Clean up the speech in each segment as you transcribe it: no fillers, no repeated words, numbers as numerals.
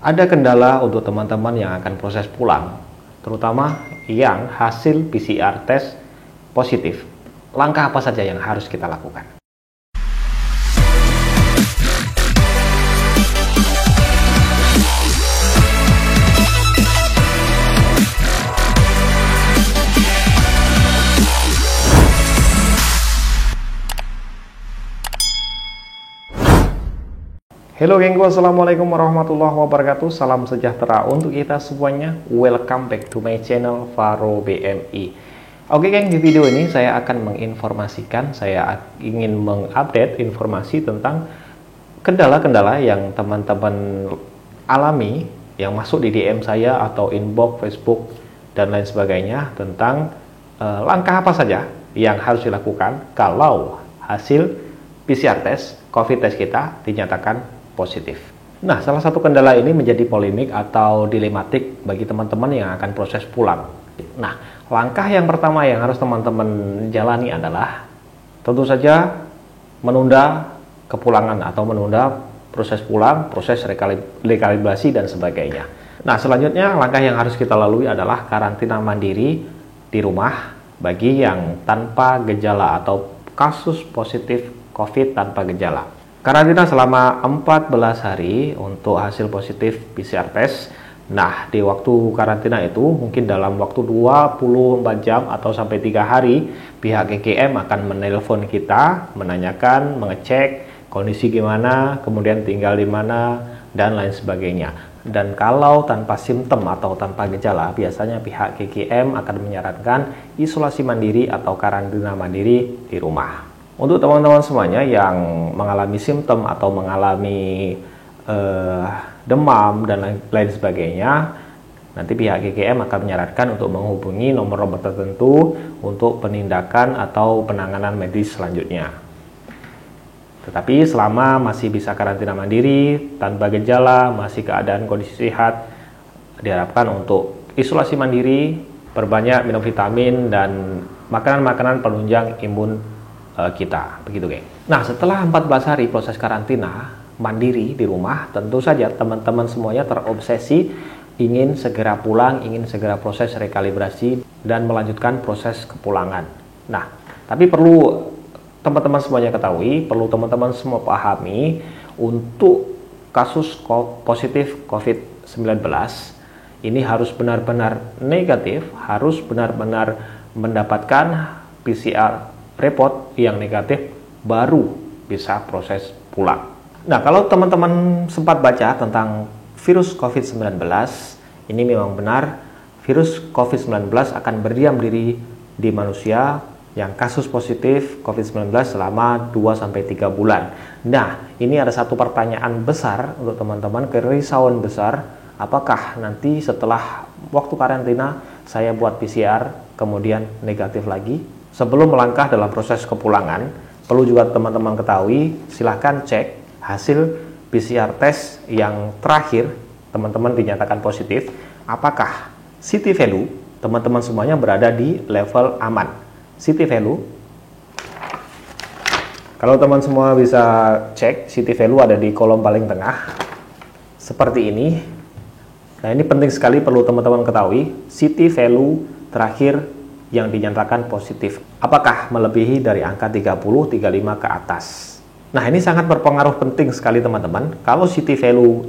Ada kendala untuk teman-teman yang akan proses pulang, terutama yang hasil PCR test positif. Langkah apa saja yang harus kita lakukan? Halo gengku, assalamualaikum warahmatullahi wabarakatuh. Salam sejahtera untuk kita semuanya. Welcome back to my channel Faro BMI. Oke geng, di video ini saya akan menginformasikan, saya ingin mengupdate informasi tentang kendala-kendala yang teman-teman alami yang masuk di DM saya atau inbox Facebook dan lain sebagainya tentang langkah apa saja yang harus dilakukan kalau hasil PCR test COVID test kita dinyatakan positif. Nah, salah satu kendala ini menjadi polemik atau dilematik bagi teman-teman yang akan proses pulang. Nah, langkah yang pertama yang harus teman-teman jalani adalah tentu saja menunda kepulangan atau menunda proses pulang, proses rekalibrasi dan sebagainya. Nah, selanjutnya langkah yang harus kita lalui adalah karantina mandiri di rumah bagi yang tanpa gejala atau kasus positif COVID tanpa gejala. Karantina selama 14 hari untuk hasil positif PCR test. Nah, di waktu karantina itu mungkin dalam waktu 24 jam atau sampai 3 hari, pihak GGM akan menelpon kita, menanyakan, mengecek kondisi gimana, kemudian tinggal di mana, dan lain sebagainya. Dan kalau tanpa simptom atau tanpa gejala, biasanya pihak GGM akan menyarankan isolasi mandiri atau karantina mandiri di rumah. Untuk teman-teman semuanya yang mengalami simptom atau mengalami demam dan lain sebagainya, nanti pihak GGM akan menyarankan untuk menghubungi nomor-nomor tertentu untuk penindakan atau penanganan medis selanjutnya. Tetapi selama masih bisa karantina mandiri, tanpa gejala, masih keadaan kondisi sehat, diharapkan untuk isolasi mandiri, perbanyak minum vitamin dan makanan-makanan penunjang imun kita, begitu geng. Nah, setelah 14 hari proses karantina mandiri di rumah, tentu saja teman-teman semuanya terobsesi ingin segera pulang, ingin segera proses rekalibrasi dan melanjutkan proses kepulangan. Nah, tapi perlu teman-teman semuanya ketahui, perlu teman-teman semua pahami, untuk kasus positif COVID-19 ini harus benar-benar negatif, harus benar-benar mendapatkan PCR report yang negatif baru bisa proses pulang. Nah, kalau teman-teman sempat baca tentang virus COVID-19, ini memang benar virus COVID-19 akan berdiam diri di manusia yang kasus positif COVID-19 selama 2-3 bulan. Nah, ini ada satu pertanyaan besar untuk teman-teman, kerisauan besar, apakah nanti setelah waktu karantina saya buat PCR kemudian negatif lagi? Sebelum melangkah dalam proses kepulangan, perlu juga teman-teman ketahui, silahkan cek hasil PCR test yang terakhir teman-teman dinyatakan positif, apakah CT value teman-teman semuanya berada di level aman. CT value, kalau teman semua bisa cek, CT value ada di kolom paling tengah, seperti ini. Nah, ini penting sekali, perlu teman-teman ketahui, CT value terakhir yang dinyatakan positif, apakah melebihi dari angka 30-35 ke atas. Nah, ini sangat berpengaruh penting sekali teman-teman. Kalau CT value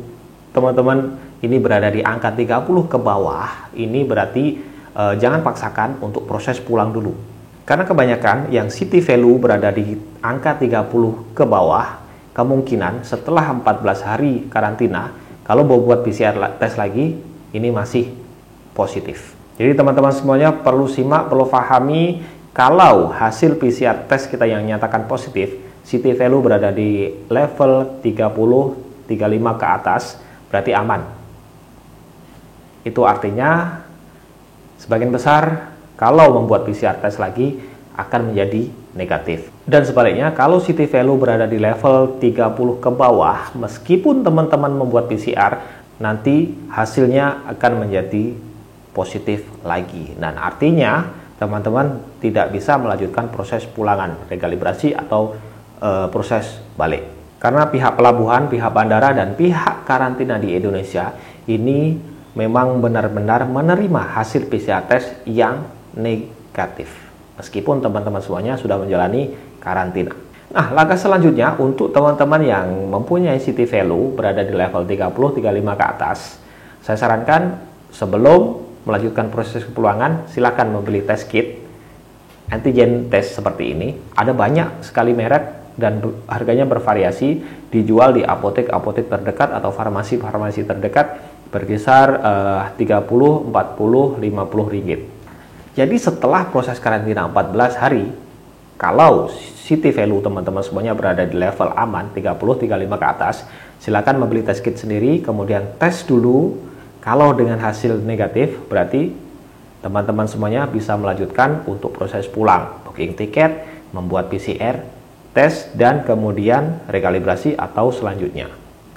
teman-teman ini berada di angka 30 ke bawah, ini berarti jangan paksakan untuk proses pulang dulu. Karena kebanyakan yang CT value berada di angka 30 ke bawah, kemungkinan setelah 14 hari karantina, kalau mau buat PCR test lagi, ini masih positif. Jadi teman-teman semuanya perlu simak, perlu pahami, kalau hasil PCR test kita yang nyatakan positif, CT value berada di level 30-35 ke atas, berarti aman. Itu artinya sebagian besar kalau membuat PCR test lagi akan menjadi negatif. Dan sebaliknya, kalau CT value berada di level 30 ke bawah, meskipun teman-teman membuat PCR, nanti hasilnya akan menjadi positif lagi. Dan artinya teman-teman tidak bisa melanjutkan proses pulangan, rekalibrasi atau proses balik. Karena pihak pelabuhan, pihak bandara, dan pihak karantina di Indonesia ini memang benar-benar menerima hasil PCR test yang negatif. Meskipun teman-teman semuanya sudah menjalani karantina. Nah, langkah selanjutnya untuk teman-teman yang mempunyai city value berada di level 30-35 ke atas, saya sarankan sebelum melanjutkan proses kepulangan, silakan membeli test kit antigen test seperti ini. Ada banyak sekali merek dan harganya bervariasi, dijual di apotek-apotek terdekat atau farmasi-farmasi terdekat berkisar 30, 40, 50 ringgit. Jadi setelah proses karantina 14 hari, kalau city value teman-teman semuanya berada di level aman 30-35 ke atas, silakan membeli test kit sendiri, kemudian tes dulu. Kalau dengan hasil negatif, berarti teman-teman semuanya bisa melanjutkan untuk proses pulang, booking tiket, membuat PCR, tes, dan kemudian rekalibrasi atau selanjutnya.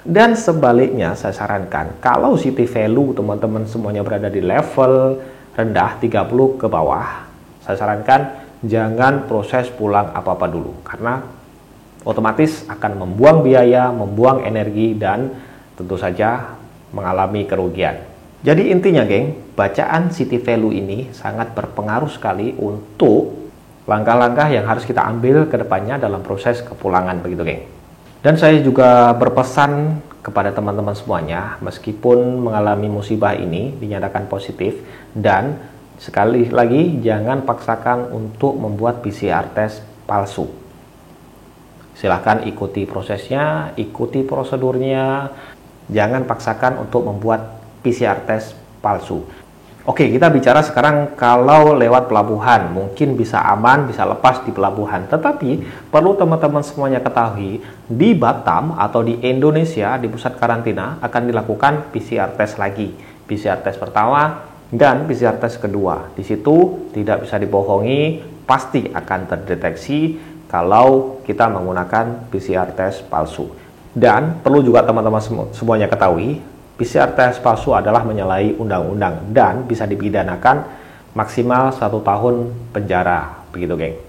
Dan sebaliknya, saya sarankan kalau city value teman-teman semuanya berada di level rendah 30 ke bawah, saya sarankan jangan proses pulang apa-apa dulu, karena otomatis akan membuang biaya, membuang energi, dan tentu saja mengalami kerugian. Jadi intinya geng, bacaan city value ini sangat berpengaruh sekali untuk langkah-langkah yang harus kita ambil ke depannya dalam proses kepulangan, begitu geng. Dan saya juga berpesan kepada teman-teman semuanya, meskipun mengalami musibah ini dinyatakan positif, dan sekali lagi jangan paksakan untuk membuat PCR test palsu. Silahkan ikuti prosesnya, ikuti prosedurnya, jangan paksakan untuk membuat PCR test palsu. Oke, kita bicara sekarang kalau lewat pelabuhan, mungkin bisa aman, bisa lepas di pelabuhan. Tetapi perlu teman-teman semuanya ketahui, di Batam atau di Indonesia, di pusat karantina akan dilakukan PCR test lagi. PCR test pertama dan PCR test kedua. Di situ tidak bisa dibohongi, pasti akan terdeteksi kalau kita menggunakan PCR test palsu. Dan perlu juga teman-teman semuanya ketahui, PCR test palsu adalah menyalahi undang-undang dan bisa dipidanakan maksimal 1 tahun penjara, begitu geng.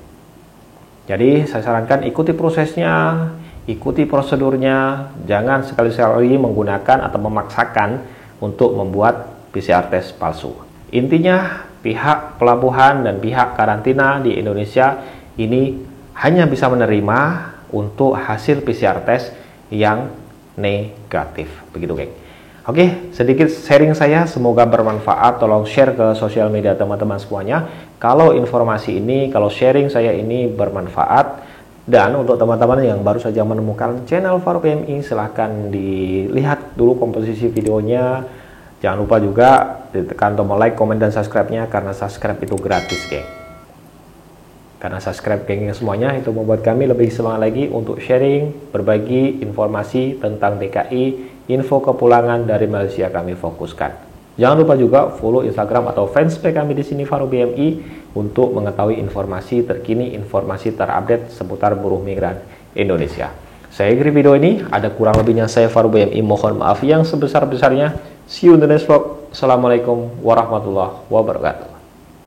Jadi saya sarankan ikuti prosesnya, ikuti prosedurnya, jangan sekali-sekali menggunakan atau memaksakan untuk membuat PCR test palsu. Intinya pihak pelabuhan dan pihak karantina di Indonesia ini hanya bisa menerima untuk hasil PCR test yang negatif, begitu geng. Oke, sedikit sharing saya, semoga bermanfaat. Tolong share ke sosial media teman-teman semuanya kalau informasi ini, kalau sharing saya ini bermanfaat. Dan untuk teman-teman yang baru saja menemukan channel Faro BMI, silahkan dilihat dulu komposisi videonya. Jangan lupa juga ditekan tombol like, komen, dan subscribe-nya, karena subscribe itu gratis geng. Karena subscribe gengnya semuanya itu membuat kami lebih semangat lagi untuk sharing, berbagi informasi tentang DKI, info kepulangan dari Malaysia kami fokuskan. Jangan lupa juga follow Instagram atau fanspage kami di sini Faro BMI untuk mengetahui informasi terkini, informasi terupdate seputar buruh migran Indonesia. Saya akhiri video ini, ada kurang lebihnya saya Faro BMI mohon maaf yang sebesar-besarnya. See you in the next vlog. Assalamualaikum warahmatullahi wabarakatuh.